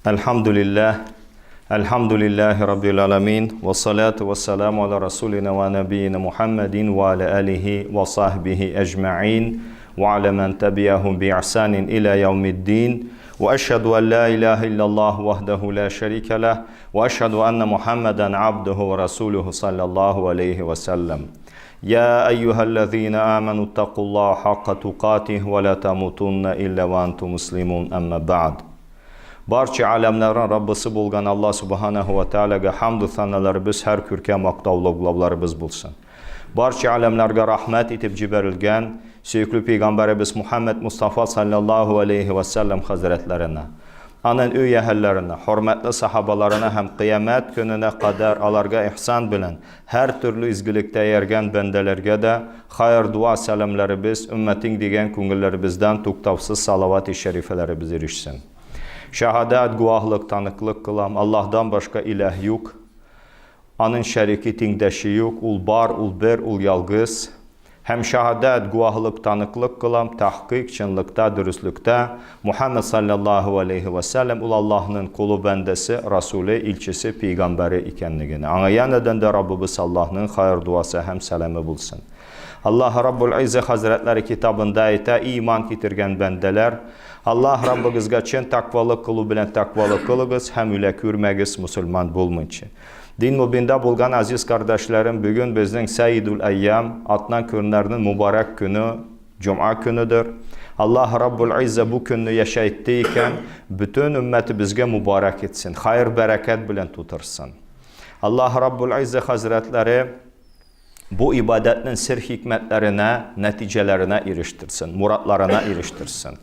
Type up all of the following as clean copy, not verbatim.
Elhamdülillah, elhamdülillahi Rabbil alemin, ve salatu ve selamu ala Resulina ve Nebiyyina Muhammedin ve ala alihi ve sahbihi ecma'in ve ala men tebi'ahum bi'ihsanin ila yevmiddin ve eşhedü en la ilahe illallah vahdehu la şerike leh ve eşhedü enne Muhammeden abduhu ve resuluhu sallallahu aleyhi ve sellem. Ya eyyühellezine amenu ittakullaha hakka tukatih ve la tamutunna illa ve entum muslimun emme ba'd. Barcha alamların Rabbisi bo'lgan Allah subhanahu va taolaga hamd va sanolarimiz har ko'rkam maqtovlarimiz bo'lsin. Barcha alamlarga rahmat etib jibarilgan suyukli payg'ambarimiz Muhammad Mustafa sallallohu alayhi va sallam hazratlarına, anan uy ahllarini, hurmatli sahabalarına ham qiyomat kunina qadar alarga ihson bilan har turli izgilikda ergan bandalarga da xayr duo salomlarimiz ummating degan ko'ngillarimizdan to'xtovsiz salovat-i sharifalarimiz erishsin. Şahadat, guahlık, tanıklık kılam. Allah'dan başka ilah yok. Anın şeriki tengdaşı yok. Ul bar, ul bir, ul yalgız. Hem şahadat, guahlık, tanıklık kılam. Tahkik, çınlıkta, dürüstlükte. Muhammed sallallahu aleyhi ve sellem ul Allah'ın kulu bendesi, Resulü, ilçisi, peygamberi ikenligini. Anlayan neden de Rabbimiz Allah'ın hayır duası hem selamı bulsun. Allah Rabbul İzzet Hazretleri kitabında ayta iman getirgen bendeler. Allah Rabbimizga chin takvalık kılı bilen takvalık kılığız, hem üle körmegiz Müslüman bulmunca. Din mübinde bulgan aziz kardeşlerim, bugün bizden Seyyidul Eyyam, atlan günlerinin mübarek günü, Cuma günüdür. Allah Rabbul İzzet bu günü yaşayttıyken, bütün ümmeti bizge mübarek etsin, hayır bereket bilen tutursın. Allah Rabbul İzzet Hazretleri, bu ibadetin sır hikmetlerine, neticelerine eriştirsin, muratlarına eriştirsin.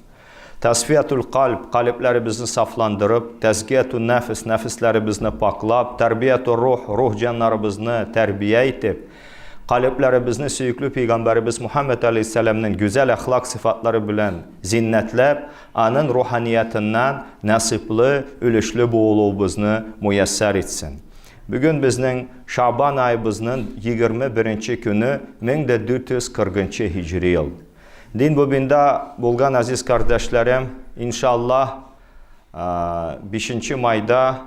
Tasfiyatul kalp, kalplerimizi saflandırıp, tezkiyetun nefis, nefislerimizi paklap, terbiyetul ruh, ruh canlarımızı terbiye etip, kalplerimizi suyuklu Peygamberimiz Muhammed Aleyhisselam'ın güzel ahlak sıfatları bilen zinnetlep, anın ruhaniyetinden nasipli, ülüşlü boğuluğumuzu müyesser etsin. Bugün bizning Şaban ayımızın 21. günü 1440 Hicri yıl. Din bobinda bulgan aziz kardeşlerim, inşallah 5. mayda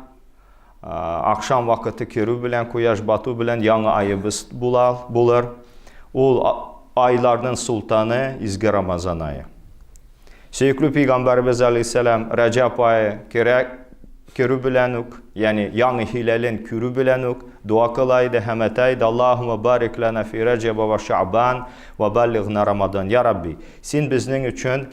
akşam vakiti kiru bilen, kuyaş batu bilen yanı ayımız bulur. O aylarının sultanı izgi Ramazan ayı. Suyuklu Peygamberimiz Aleyhisselam Recep ayı kiru bilenuk, yani yanı hilalin kiru bilenuk, dua kılaydı, hemetaydı. Allahümme barik lana fi Recep ve Şaban ve belliğna Ramazan. Ya Rabbi, sen bizning için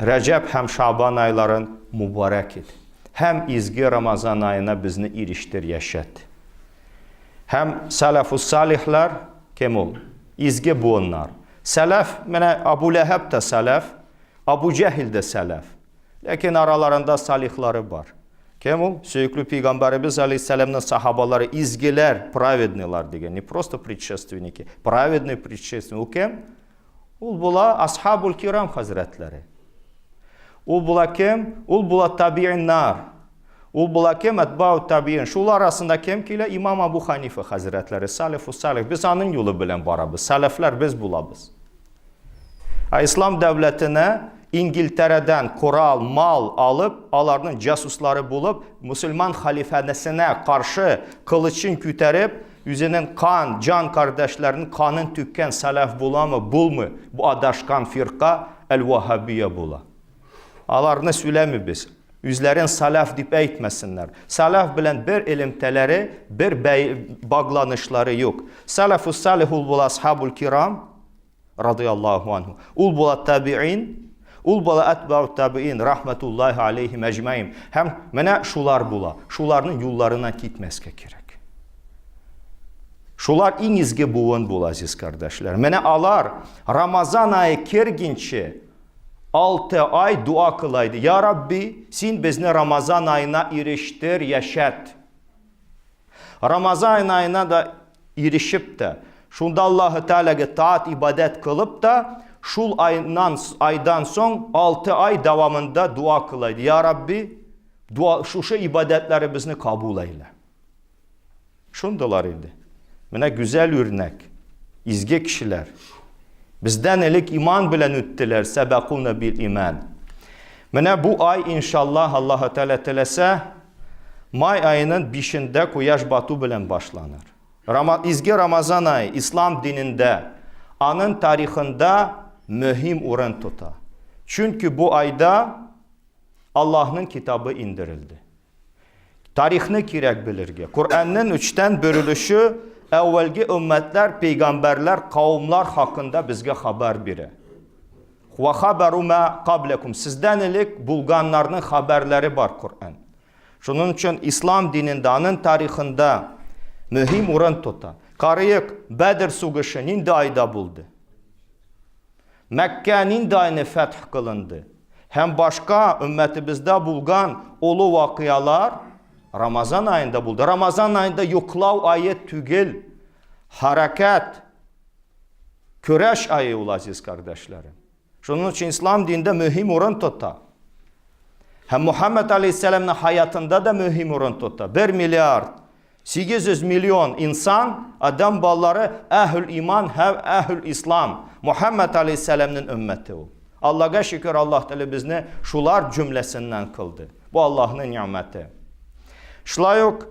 Recep hem Şaban ayların mübarek et. Hem izgi Ramazan ayına bizni eriştir, yaşat. Hem salafus salihler kim ol? İzgi bunlar. Salaf, Abu Leheb de salaf, Abu Cehil de salaf. Lakin aralarında salihleri var. Kim ol? Suyuklu Peygamberimiz Aleyhisselam'ın sahabaları izgiler, pravedniler diye. Ne просто предшественники, праведные предшественники. O kim? Ol bula Ashabul Kiram Hazretleri. Ol bula kim? Ol bula tabi'inler. Ol bula kim? Etba'u tabi'in. Şular arasında kim ki? İmam Abu Hanife Hazretleri. Salafus salih. Biz anın yolu bilen barabız. Salaflar biz bulabız. İslam devletine İngiltere'den kural, mal alıp, alarının casusları bulup, Müslüman halifesine karşı kılıçın küterip, yüzünün kan, can kardeşlerinin kanın tükken salaf bula mı, bul mu? Bu adaşkan firka el-Vahhabiye bula. Alarını söylemi biz. Yüzlerin salaf deyip eğitmesinler. Salaf bilen bir ilimteleri, bir bağlanışları yok. Salafus salihul bula ashabul kiram, radıyallahu anhu. Ul bula tabi'in, ul bula etba'u tabi'in, rahmetullahi aleyhim ecmaim. Hem mene şular bula, şularının yollarına gitmezke gerek. Şular en izgi buğun bula aziz kardeşler. Mene alar Ramazan ayı kirginçi 6 ay dua kılaydı. Ya Rabbi, sen bizni Ramazan ayına eriştir, yaşat. Ramazan ayına da erişip de, şunda Allah-u Teala'ya taat ibadet kılıp da, şul aydan son 6 ay devamında dua kılaydı. Ya Rabbi, şu ibadetlerimizni kabul eyle. Şundalar idi. Mene güzel örnek, izge kişiler. Bizden elik iman bilen üttüler, sebekuna bil iman. Менә bu ay inşallah Allah Teala теләсә, may ayının 5'inde koyaş batу белән başlanır. İzgi Ramazan ayı İslam dininde, anın tarihinde mühim orun tutar. Çünkü bu ayda Allah'ın kitabı indirildi. Tarihini kirek bilirge. Kur'an'ın 3'ten bölünüşü evvelki ümmetler, peygamberler, kavimler hakkında bizge haber biri. Ve haberu ma qablekum. Sizden ilik bulganlarının haberleri var Kur'an. Şunun için İslam dininde, anın tarihinde mühim orun tutar. Karıyık Bedir sugışı ninde ayda buldu. Mekke ninde ayını feth kılındı. Hem başka ümmetimizde bulgan olu vakıyalar Ramazan ayında buldu. Ramazan ayında yoklav ayı tügel, hareket, köreş ayı ol aziz kardeşlerim. Şunun için İslam dininde mühim orun tutar. Hem Muhammed Aleyhisselam'ın hayatında da mühim orun tutar. 1 milyar 800 milyon insan, adam balları ehl-ül iman, ehl-ül İslam. Muhammed Aleyhisselam'ın ümmeti o. Allah'a şükür Allah Teala bizni şular cümlesinden kıldı. Bu Allah'ın nimeti. Şula yok,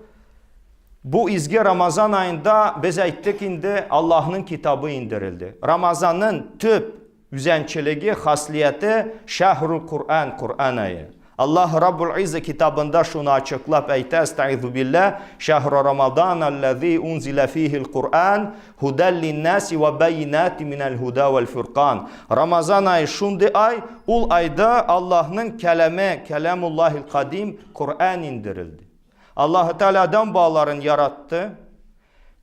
bu izgi Ramazan ayında biz ayttık indi Allah'ın kitabı indirildi. Ramazan'ın tüp yüzençiliği, hasliyeti şehrul Kur'an, Kur'an ayı. Allah Rabbul İzze kitabında şunu açıklap ayta estaizu billah şehru Ramazan allazi unzile fihil Kur'an huden linnâsi ve beyinâti minel huda vel furqan. Ramazan ayı şundi ay, ul ayda Allah'ın kelame, kelamullahil kadim Kur'an indirildi. Allah Teala adam bağların yarattı.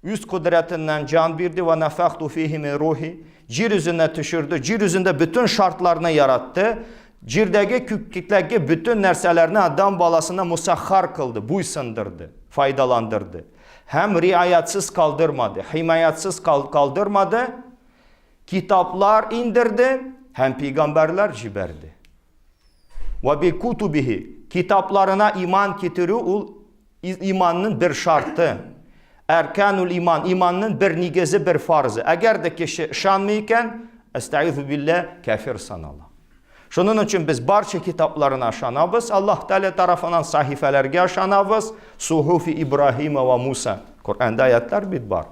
Üst kudretinden can birdi ve nefaktu fihi min ruhi. Ciryüzüne düşürdü. Ciryüzünde bütün şartlarını yarattı. Cirdeki kütleki bütün nerselerini adam balasına musahhar kıldı, buysundurdu, faydalandırdı. Hem riayetsiz kaldırmadı, himayetsiz kaldırmadı, kitaplar indirdi, hem peygamberler ciberdi. Ve bi kutubihi, kitaplarına iman getiriyor, imanın bir şartı. Erkanul iman, imanın bir nigezi, bir farzı. Eğer de kişi şanmıyken, estaizu billah, kafir sanallah. Şunun için biz barça kitaplarını aşanabız. Allah Teala tarafından sahifelerge aşanabız. Suhufi İbrahim ve Musa. Kur'an'da ayetler bit var.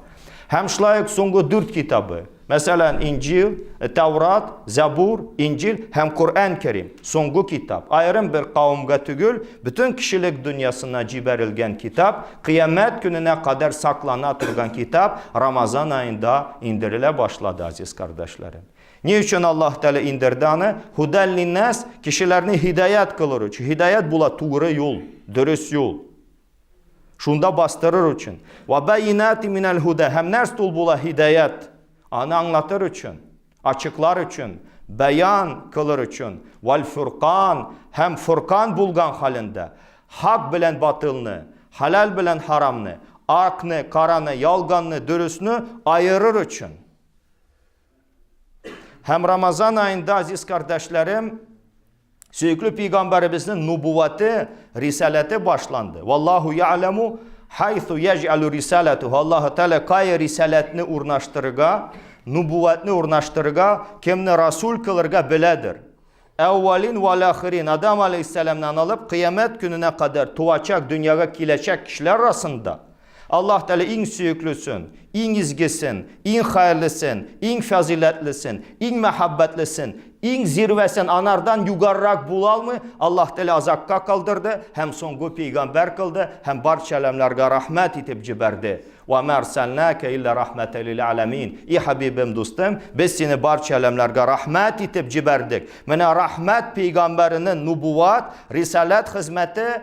Hem şlayık songu 4 kitabı. Mesela İncil, Tevrat, Zabur, İncil, hem Kur'an-ı Kerim. Songu kitap. Ayrım bir kavimge tügül, bütün kişilik dünyasına ciberilgen kitap, kıyamet gününe kadar saklana turgan kitap, Ramazan ayında indirile başladı aziz kardeşlerim. Niçin Allah Teala indirdi onu? Huden linnas, kişilerini hidayet kılır için. Hidayet bula doğru yol, dürüst yol. Şunda bastırır için. Ve beyinati minel huda, hem ners tul bula hidayet. Onu anlatır için, açıklar için, beyan kılır için. Vel furqan, hem furqan bulgan halinde. Hak bilen batılını, halal bilen haramını, akını, karanı, yalganını, dürüstünü ayırır için. Hem Ramazan ayında aziz kardeşlerim, sürekli Peygamberimizin nübüvveti, risaleti başlandı. Vallahu ya'lemu haythu yec'alu risaletuhu. Allah Teala kay risaletini urnaştırıga, nübüvvetini urnaştırıga, kimni Rasul kılırga biledir. Evvelin ve ahirin Adam Aleyhisselam'dan alıp kıyamet gününe kadar tuvaçak dünyaya kilecek kişiler arasında Allah Teala en süyüklüsün, en izgisin, en hayırlısın, en faziletlisin, en mehabbetlisin, en zirvesin anardan yugarrak bulal mı? Allah Teala azakka kaldırdı, hem songu peygamber kıldı, hem barça alemlerge rahmet itip ciberdi. وَمَا اَرْسَلْنَاكَ اِلَّا رَحْمَةً لِلْعَالَمِينَ İyi Habibim dostum, biz seni barça alemlerge rahmet itip ciberdik. Mene rahmet peygamberinin nübüvvet, risalet hizmeti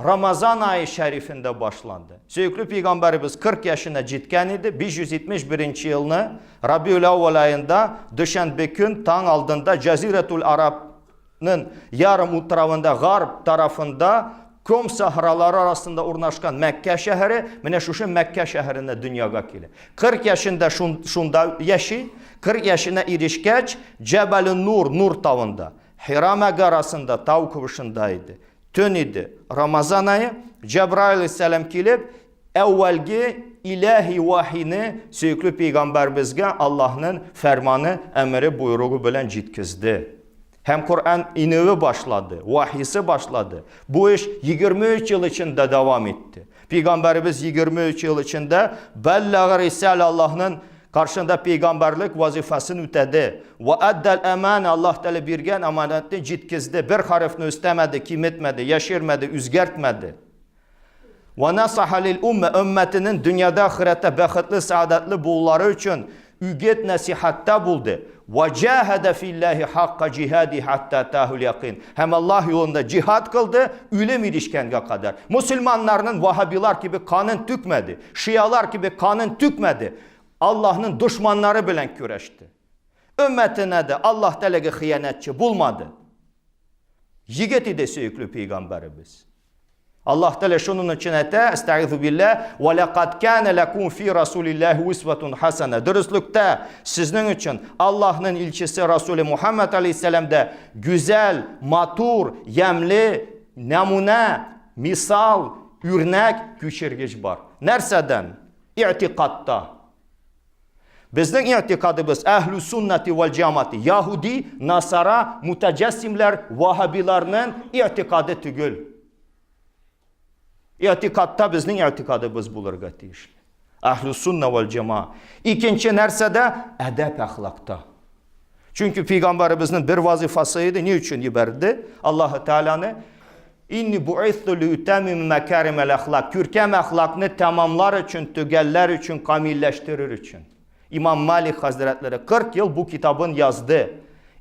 Ramazan ayı şerifinde başlandı. Sürekli Peygamberimiz 40 yaşına cidken idi. 571. yılını Rabiül-Evvel ayında düşenbe gün tan aldığında Ceziretul Arab'ın yarım utravında, garb tarafında Kum sahraları arasında urnaşkan Mekke şehri, mene şuşun Mekke şehrinde dünyaya geldi. 40 yaşında şunda yaşı, 40 yaşına erişkeç Cebel-i Nur tavında, Hira megarasında tav kıvışındaydı. Tün idi. Ramazan ayı Cebrail aleyhisselam gelip evvelki ilahi vahini süyüklü peygamberimizge Allah'ın fermanı, emri, buyruğu bilen citkizdi. Hem Kur'an inivi başladı, vahiysi başladı. Bu iş 23 yıl içinde devam etti. Peygamberimiz 23 yıl içinde Bellağı Risale Allah'ın karşında peygamberlik vazifasını ötedi. Ve eddel emane Allah Teala birgen emanetini citkizdi. Bir harfini üstemedi, kim etmedi, yaşırmadı, üzgertmedi. Ve nasaha lil ümmetinin dünyada ahirette bəxtli, saadetli bulları için üget nasihatta buldu. Ve cahede fillahi hakka cihadi hatta tahul yakin. Hem Allah yolunda cihad kıldı, ölüm ilişkenge kadar. Müslümanların Vahabiler gibi kanın tükmedi. Şialar gibi kanın tükmedi. Allah'ın düşmanları bilen küreşti. Ümmetine de Allah Teala'yı hıyanetçi bulmadı. Yiğit idi söykülü peygamberimiz. Allah Teala şunun için ete, estaizu billah, وَلَقَدْ كَانَ لَكُمْ فِي رَسُولِ اللّٰهِ وِسْوَةٌ حَسَنَةٌ. Dürüstlükte sizin için Allah'ın ilçisi Resulü Muhammed Aleyhisselam'da güzel, matur, yemli, namune, misal, örnek, küçürgüç var. Nerseden? İ'tikatta. Bizden i'tikadımız ehl-i sünneti vel cemaati, Yahudi, Nasara, mütecessimler, Vahabilerinin i'tikadı tügül. İ'tikatta bizden i'tikadımız bulur gatişli. Ehl-i sünnet vel cemaat. İkinci nersede? Edep ahlakta. Çünkü Peygamberimizin bir vazifasıydı. Niçin yiberdi? Allah-u Teala'nı İnni bu'ithu li utamim mekarimel ahlak. Kürkem ahlakını tamamlar için, tügeller için, kamilleştirir için. İmam Malik Hazretleri 40 yıl bu kitabın yazdı.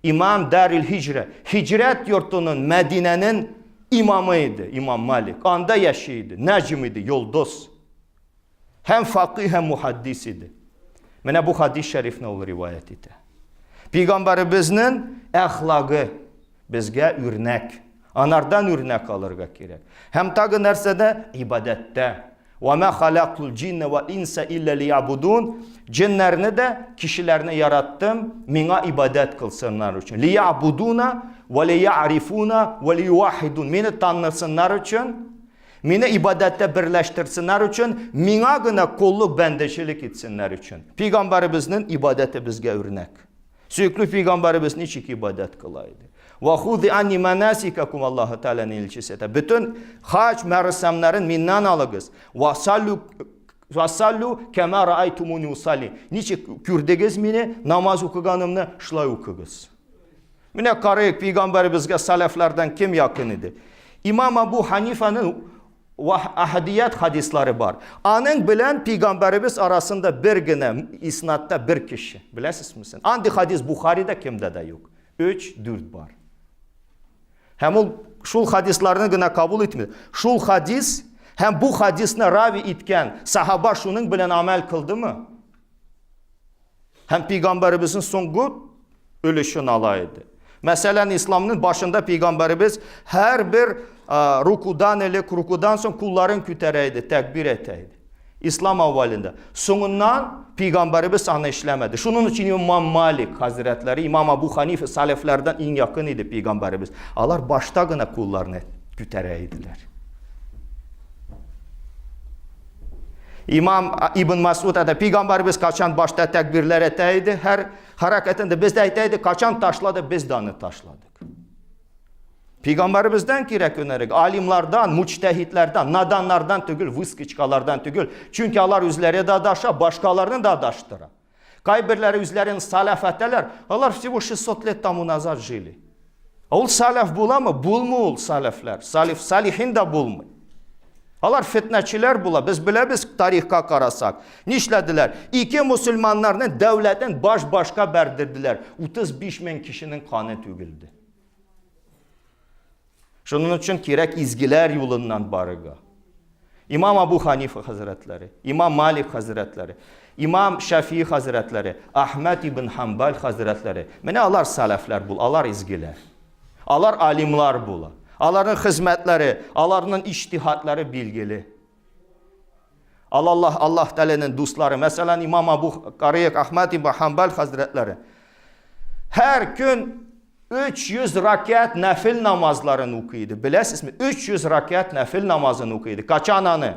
İmam Darül Hicre. Hicret yurtunun, Medine'nin imamıydı İmam Malik. Anda yaşıydı, necmiydi, yıldız. Hem fakih hem muhaddis idi. Mene bu hadis-i şerif ne olur rivayet idi. Peygamberimizin ahlakı bizge örnek. Anardan örnek alırga gerek. Hem tağı nersede? İbadette. وَمَا خَلَقْتُ الْجِنَّ وَالْاِنْسَ اِلَّا لِيَعْبُدُونَ. Cinlerini de kişilerini yarattım, mina ibadet kılsınlar için. لِيَعْبُدُونَ وَلِيَعْرِفُونَ وَلِيُوَحِدُونَ. Beni tanısınlar için, beni ibadette birleştirsinler için, mina gına kulluk, bendeşilik etsinler için. Peygamberimizin ibadeti bizge örnek. Sürekli Peygamberimizin içik ibadet kılaydı. وَخُذِ عَنِّ مَنَاسِكَكُمْ Allah-u Teala'nın ilçisi. Bütün hac merasimlerin minnan alıgız. وَصَلُّوا كَمَا رَأَيْتُمُونِ usalli. Niçin kürdegіз meni namaz okuganımını şılay okuguz. Mine karayık Peygamberimizge salaflardan kim yakın idi? İmam Ebu Hanife'nin ahadiyet hadisleri var. Anın bilen Peygamberimiz arasında bir güne isnatta bir kişi. Bilesiz misin? Andi hadis Bukhari'de kimde de yok. 3-4 var. Hem şul hadislerini gına kabul etmedi. Şul hadis hem bu hadisine ravi etken sahaba şunun bilen amel kıldı mı? Hem Peygamberimizin songu ölüşün alaydı. Mesela İslam'ın başında Peygamberimiz her bir rukudan sonra kulların kütereydi, tekbir eteydi. İslam avvalinde. Sonundan Peygamberimiz ana işlemedi. Şunun için İmam Malik Hazretleri, İmam Ebu Hanife salaflardan en yakın idi Peygamberimiz. Onlar başta gına kullarını kütereydiler. İmam İbn Masud da Peygamberimiz kaçan başta tekbirler eteydi. Her hareketinde biz de eteydi. Kaçan taşladı, biz de onu taşladık. Peygamberimizden kirek önerik, alimlardan, müçtehitlerden, nadanlardan tügül, vıskıçkalardan tügül. Çünkü onlar üzleri de daşa, başkalarını da daştıra. Kaybirleri üzlerini salafetteler, onlar всего 600 лет тому назад жили. Ol salaf bula mı? Bulmuyor salaflar. Salihin de bulmuyor. Onlar fitneçiler bula. Biz bile biz tarihka karasak. Nişlediler? İki Müslümanların devletin başka berdirdiler. 35 bin kişinin kanı tügüldü. Şunun için kirek izgiler yolundan barıga. İmam Ebu Hanife Hazretleri, İmam Malik Hazretleri, İmam Şafii Hazretleri, Ahmed İbn Hanbal Hazretleri. Mene alar salaflar bul, alar izgiler. Alar alimlar bul. Aların hizmetleri, aların içtihatları bilgili. Allah Teala'nın dostları. Mesela İmam Ebu Karayek Ahmed İbn Hanbal Hazretleri. Her gün 300 rakat nafil namazlarını okuydu. Bilesiz mi? 300 rakat nafil namazını okuydu. Kaçan anı?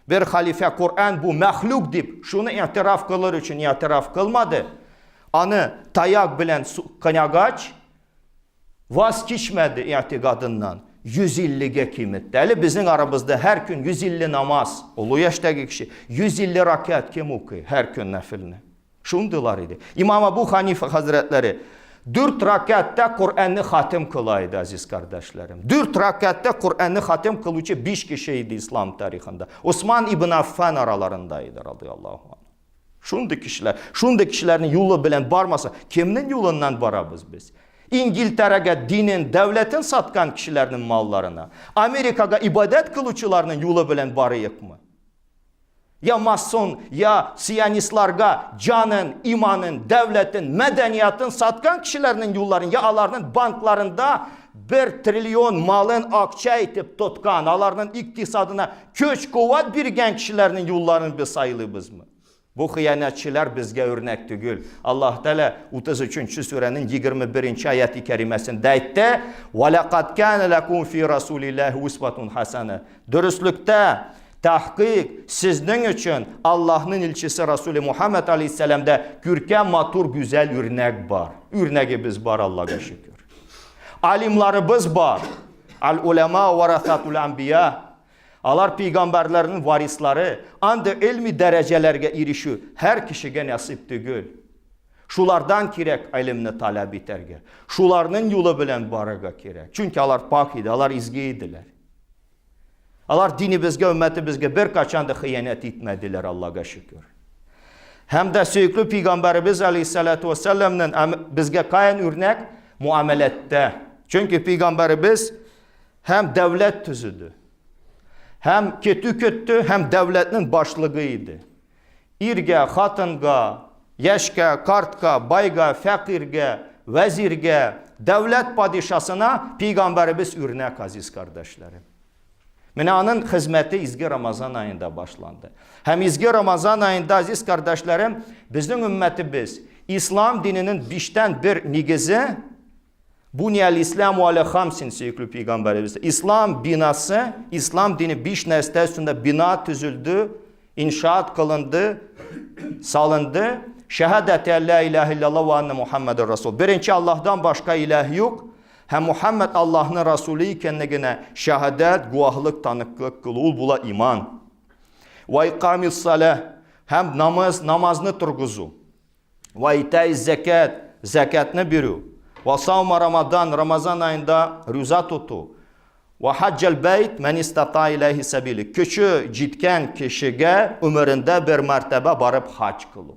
Bir halife Kur'an bu mehluk deyip şunu itiraf kılır için itiraf kılmadı. Anı tayak bilen kanyagaç vaz keçmədi etiqadından 100 illiğe kıymetli. Eli bizim aramızda her gün 150 namaz, olu yaştaki kişi 150 rakat kim okuyor her gün nefilini. Şundular idi. İmam Ebu Hanife Hazretleri 4 rakatta Kur'an'ı hatim kılaydı aziz kardeşlerim. 4 rakatta Kur'an'ı hatim kılıcı 5 kişiydi İslam tarihinde. Osman İbn Affan aralarındaydı radıyallahu anh. Şundi kişilerin yolu bilen barmasa kimin yolundan barabız biz? İngiltere'ye dinin, devletin satkan kişilerin mallarına, Amerika'ya ibadet kılıççılarının yolu bilen barıyık mı? Ya mason, ya siyanistlarga canın, imanın, devletin, medeniyetin satkan kişilerin yollarının, ya alarının banklarında 1 trilyon malın akça etip tutkan, alarının iktisadına köç kovat birgen kişilerin yollarını bir sayılıyız mı? Bu hıyanetçiler bizge örnek değil. Allah Teala 33. surenin 21. ayet-i kerimesinde ayette وَلَقَدْ كَانَ لَكُمْ فِي رَسُولِ اللّٰهِ اُسْوَةٌ حَسَنَةٌ Dürüstlükte, tahkik sizin için Allah'ın ilçisi Resulü Muhammed Aleyhisselam'da gürken matur güzel örnek var. Örneği biz var Allah'a şükür. Alimlarımız var. Al-ulema varasatul anbiya. Alar peygamberlerin varisleri, ancak ilmi derecelerge irişi her kişiye nasip değil. Şulardan kirek ilimni talep ederge. Şularının yolu bilen baraga kirek. Çünkü alar pak idi, alar izgiydiler. Alar dini bizge, ümmeti bizge bir kaçan da hıyanet etmediler Allah'a şükür. Hem de sürekli Peygamberimiz Aleyhisselatü Vesselam'ın bizge kayan örnek muamelette. Çünkü Peygamberimiz hem devlet tüzüdü. Hem kötü hem devletin başlığıydı. İrge, hatınga, yaşka, kartka, bayga, fakirge, vezirge, devlet padişasına Peygamberimiz örnek aziz kardeşlerim. Mina'nın hizmeti İzgi Ramazan ayında başlandı. Hem İzgi Ramazan ayında aziz kardeşlerim bizim ümmetimiz İslam dininin beşten bir nigizi Bunyal İslamu ala hamsin sürekli Peygamberimiz. İslam binası, İslam dini 5 nesle üstünde bina tüzüldü, inşaat kılındı, salındı. Şehadet la ilahe illallah ve anne Muhammeden Resul. Birinci Allah'tan başka ilah yok. Hem Muhammed Allah'ın Resulü ikenliğine şehadet, guahlık, tanıklık kılul bula iman. Ve ikamis salah. Hem namazını turguzu. Ve itaiz zekat, zekatını biriu. Ve savma Ramazan ayında rüza tutu. Ve haccel beyt men istata ilahi sebili. Küçü cidken kişiye ömründe bir mertebe barıp hac kılı.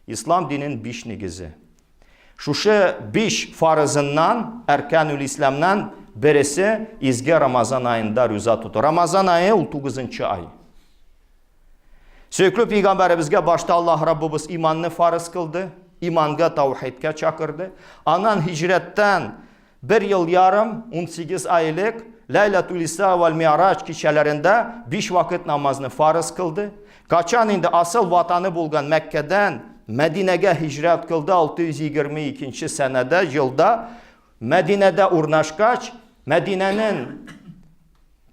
İslam dinin 5 nigizi. Şu 5 farzından, erkanül İslam'dan birisi izgi Ramazan ayında rüza tutu. Ramazan ayı 30. ay. Sürekli Peygamberimizge başta Allah Rabbimiz imanını farz kıldı. İmanga, tavhidke çakırdı. Anan hicretten 1 yıl yarım 18 aylık Leylatul İsra vel Mi'raç kişilerinde 5 vakit namazını farz kıldı. Kaçan indi asıl vatanı bulgan Mekke'den Medine'ye hicret kıldı 622. senede yılda. Medine'de urnaşkaç, Medine'nin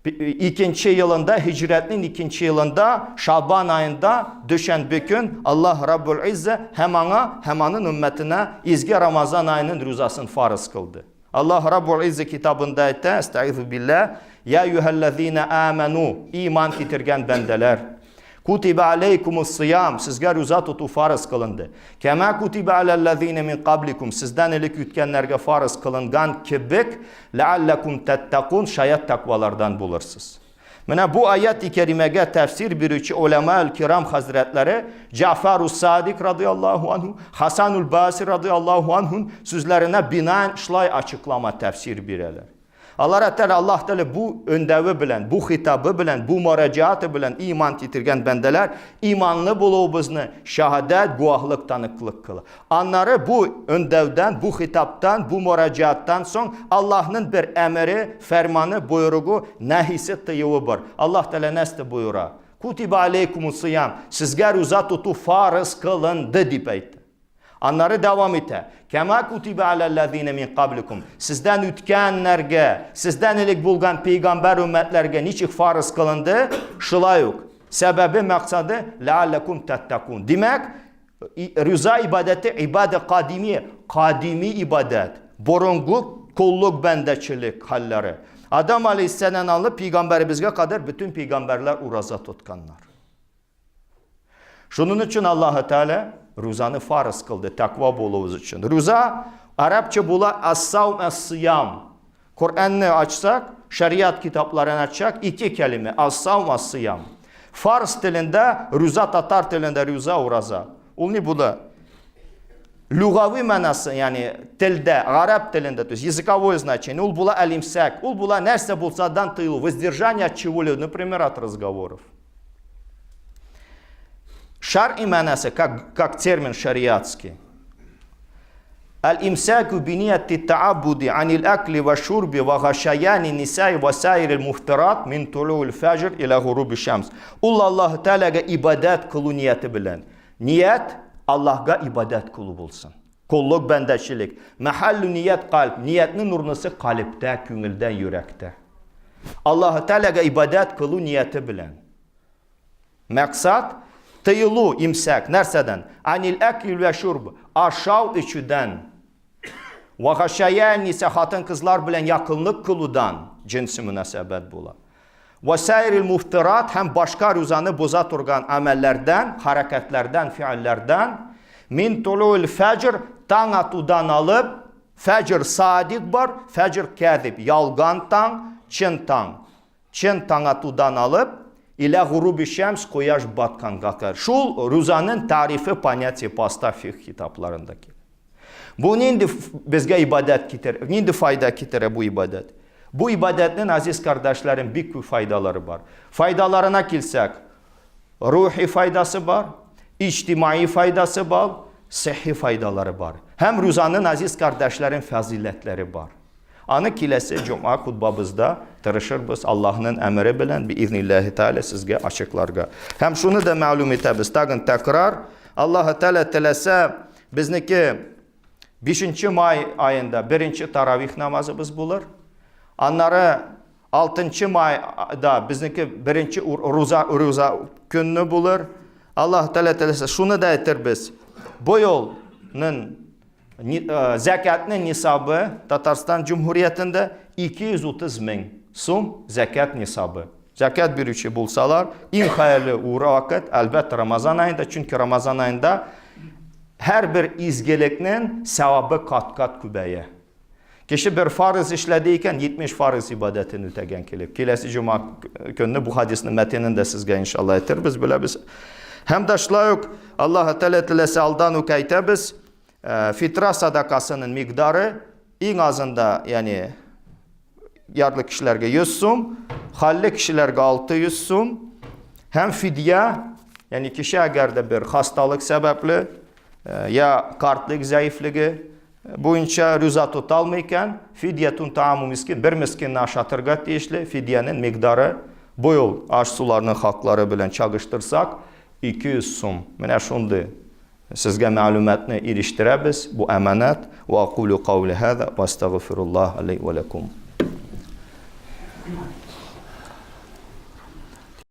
2. yılında, hicretinin 2. yılında, Şaban ayında düşen bir gün Allah Rabbul İzze hemanın ümmetine izgi Ramazan ayının rüzasını farz kıldı. Allah Rabbul İzze kitabında etti, estaizu billah, ya eyyühellezine amenu, iman getirgen bendeler. Kutibe aleykumus siyam, sizge rüza tutu farz kılındı. Kema kutibe alellezine min qablikum, sizden ilik ütkenlerge farz kılıngan kibik, leallekum tettakun, şayet takvalardan bulursunuz. Mine bu ayet-i kerimege tefsir birüçü ulema-ül kiram hazretleri, Cafer-us Sadik radıyallahu anhu, Hasan-ül Basir radıyallahu anh'un sözlerine binaen şlay açıklama tefsir bireler. Allah Teala bu öndevi bilen, bu hitabı bilen, bu müracaatı bilen iman titirgen bendeler imanlı buluğubuzunu şehadet, guahlık, tanıklık kılı. Anları bu öndevden, bu hitaptan, bu müracaattan son Allah'ın bir emri, fermanı, buyruğu, nehisi tıyıvıdır. Allah Teala nesti buyura? Kutibe aleykumus siyam, sizge rüza tutu farz kılındı deyip aytti. Anları devam ete. Kema kutibe alellezine min qablikum. Sizden ütkenlerge, sizden ilik bulgan peygamber ümmetlerge niçik farz kılındı? Şıla yok. Sebebi, maksadı leallekum tettakun. Demek rüza ibadeti ibadet kadimi ibadet. Borungu kulluk, bendeçilik halleri. Adam Aleyhisselam alıp peygamberimizge kadar bütün peygamberler uraza tutkanlar. Şunun için Allah-u Teala ruzanı farz kıldı takva bulduğumuz için. Ruza Arapça bula as-savm as-siyam. Kur'an'ı açsak, şeriat kitaplarını açsak iki kelime as-savm as-siyam. Fars dilinde ruza, Tatar dilinde ruza, uraza. Onu bula. Lugavi manası yani dilde, Arap dilinde, то есть языковое значение. Ул була al-imsak. Ул була нәрсе булсадан тыйылу, воздержание от чего-либо, например, от разговоров. Шар'и манасы, как термин шариатский. Аль-имсаку бинияти та'абуди анил акли ва шурби ва гашаяни нисай ва сайр al-muhtarat min tulu'l fajr ila ghurubi shams. Ул Аллаһу Теалага ибадат кылу нияты белән. Ният Аллаһка ибадат кылу булсын. Куллык, бәндәчелек. Мәхәллү ният калб. Ниятның нурнысы калбтә, күңелдә, йөрәктә. Аллаһу Теалага ибадат кылу нияты белән. Максат тыйылу, имсак, нәрсәдән? Анил акли ва шурб. Ашау içүдән. Ва гашаян ниса хатын кызлар белән якынлык кылудан җинси мөнәсәбәт була. Ва сайр al-muhtarat һәм башка рузаны боза торган әмәлләрдән, хәрәкәтләрдән, фиилләрдән min tulu'l fajr таң атудан алып, фәҗр садик бар, фәҗр кәзиб, ялган таң, чын таң. Чын таң атудан алып, ila ghurubi shams, кояш батканга кадәр. Шул рузаның тарифы, понятие поста фикh китапларындагы. Бу нинди безгә ибадат китерә, нинди файда китерә бу ибадат? Бу ибадатның, азиз кардәшләрем, бик күп файдалары бар. Файдаларына килсәк, рухи файдасы бар, ictimai faydası var, sıhhi faydaları var. Hem ruzanın aziz kardeşlerin faziletleri var. Anı kilesi Cuma kutbamızda tırışırız Allah'ın emri bilen biiznillahü teala sizge açıklarga. Hem şunu da malum etəbiz. Tağın tekrar Allah-u Teala tilese bizniki 5. may ayında 1. taravih namazımız bulur. Onları 6. mayda bizniki 1. ruza gününü bulur. Allah Teala tilese şunu da aytır biz. Bu yolun zekatının nisabı Tatarstan Cumhuriyeti'nde 230 bin sum zekat nisabı. Zekat bir üçü bulsalar en hayırlı uğra vakit elbette Ramazan ayında. Çünkü Ramazan ayında her bir izgelikinin sevabı kat kübeye. Kişi bir farz işlediyken 70 farz ibadetini ötegen kelip. Kilesi Cuma günü bu hadisinin metininde sizge inşallah aytır biz böyle biz. Hem de şlayuk Allah-u Teala tilese aldan aytırız. Fitra sadakasının miktarı en azında yani yarlı kişilerge 100 sum, halli kişilerge 600 sum. Hem fidye yani kişi eğer de bir hastalık sebepli ya kartlık zayıflığı boyunca rüza tutalmayken fidyetun taamu miskin bir miskinni aşatırga tiyişli fidyenin miktarı bu yol aş sularının hakları bilen çağıştırsak 200 sum. Mene şundu sizge malumatını eriştirəbiz bu əmanət və aqulu qavli həzə və estağfirullah aleyhi və lekum.